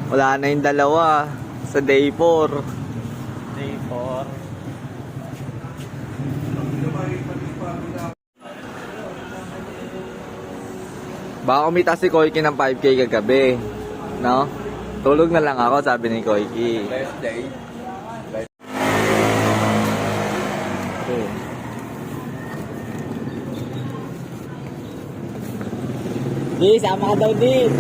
Wala na yung dalawa sa day 4. Day 4. Baka kumita si Koiki ng 5K kagabi. No? Tulog na lang ako, sabi ni Koiki. Best day. Di, sama ka daw, Di.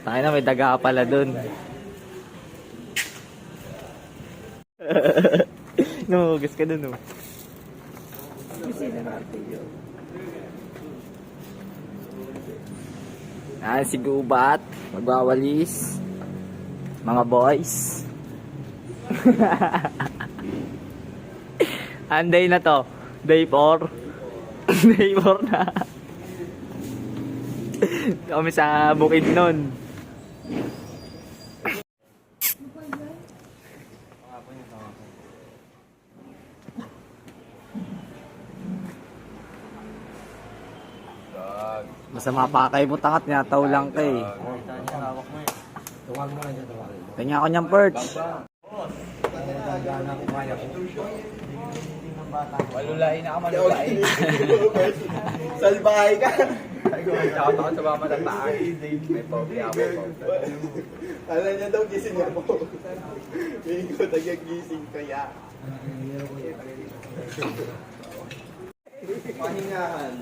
Tayo na, may daga pala dun. Numugas ka dun, oh. Si Gubat, magwawalis. Mga boys. Anday na to. Day 4. Day 4 na. Kami sa bukid nun. Masama pa kayo mo tangat niya, tao lang kay. Kanya ako niyang perch. Malulain na ka, malulain. Salbahay ka. Shout out sa mga matataan. May pogi ako. Kala niya daw gising ako. Hindi ko tagagising kaya. Pahingahan.